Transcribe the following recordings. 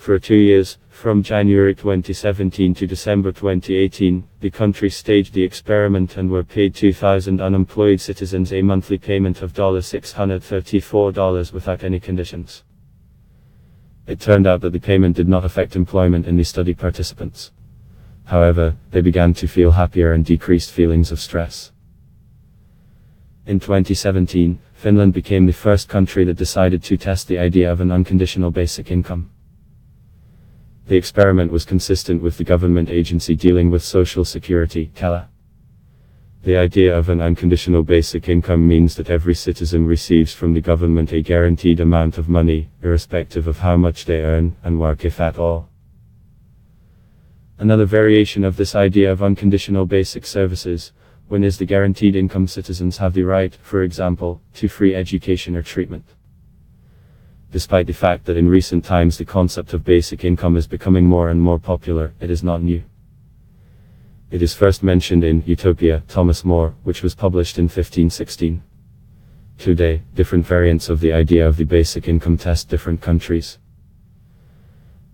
For 2 years, from January 2017 to December 2018, the country staged the experiment and were paid 2,000 unemployed citizens a monthly payment of $634 without any conditions. It turned out that the payment did not affect employment in the study participants. However, they began to feel happier and decreased feelings of stress. In 2017, Finland became the first country that decided to test the idea of an unconditional basic income. The experiment was consistent with the government agency dealing with Social Security, Kela. The idea of an unconditional basic income means that every citizen receives from the government a guaranteed amount of money, irrespective of how much they earn and work, if at all. Another variation of this idea of unconditional basic services, is the guaranteed income citizens have the right, for example, to free education or treatment. Despite the fact that in recent times the concept of basic income is becoming more and more popular, it is not new. It is first mentioned in Utopia, Thomas More, which was published in 1516. Today, different variants of the idea of the basic income test different countries.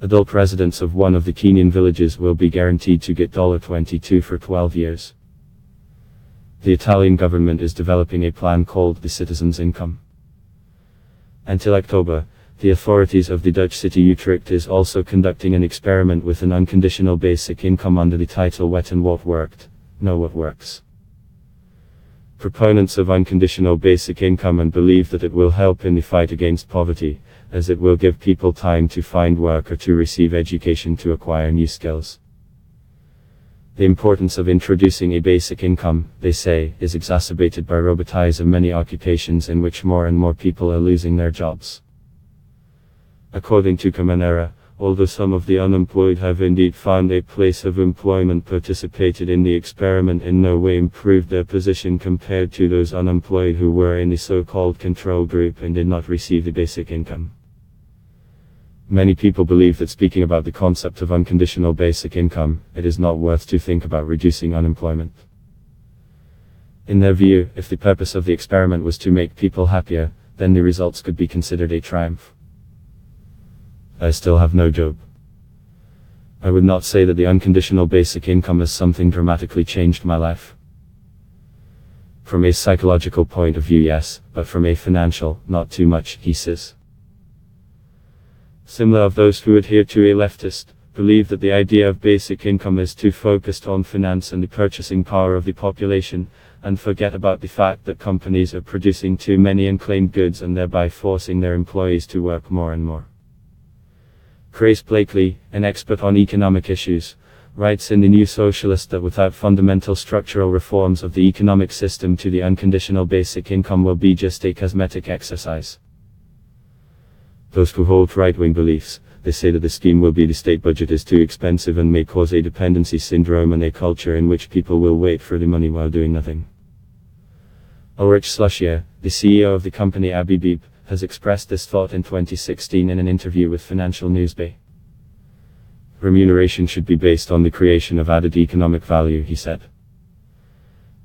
Adult residents of one of the Kenyan villages will be guaranteed to get $22 for 12 years. The Italian government is developing a plan called the Citizens' Income. Until October, the authorities of the Dutch city Utrecht is also conducting an experiment with an unconditional basic income under the title Wet and What Worked, Know What Works. Proponents of unconditional basic income and believe that it will help in the fight against poverty, as it will give people time to find work or to receive education to acquire new skills. The importance of introducing a basic income, they say, is exacerbated by robotism in many occupations in which more and more people are losing their jobs. According to Camanera, although some of the unemployed have indeed found a place of employment, participated in the experiment in no way improved their position compared to those unemployed who were in the so-called control group and did not receive the basic income. Many people believe that speaking about the concept of unconditional basic income, it is not worth to think about reducing unemployment. In their view, if the purpose of the experiment was to make people happier, then the results could be considered a triumph. I still have no job. I would not say that the unconditional basic income has something dramatically changed my life. From a psychological point of view, yes, but from a financial, not too much, he says. Similar of those who adhere to a leftist, believe that the idea of basic income is too focused on finance and the purchasing power of the population, and forget about the fact that companies are producing too many unclaimed goods and thereby forcing their employees to work more and more. Grace Blakely, an expert on economic issues, writes in The New Socialist that without fundamental structural reforms of the economic system to the unconditional basic income will be just a cosmetic exercise. Those who hold right-wing beliefs, they say that the scheme will be the state budget is too expensive and may cause a dependency syndrome and a culture in which people will wait for the money while doing nothing. Ulrich Schluschier, the CEO of the company Abibib, has expressed this thought in 2016 in an interview with Financial Newsbay. Remuneration should be based on the creation of added economic value, he said.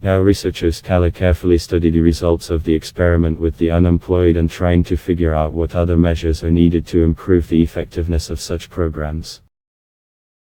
Now researchers carefully study the results of the experiment with the unemployed and trying to figure out what other measures are needed to improve the effectiveness of such programs.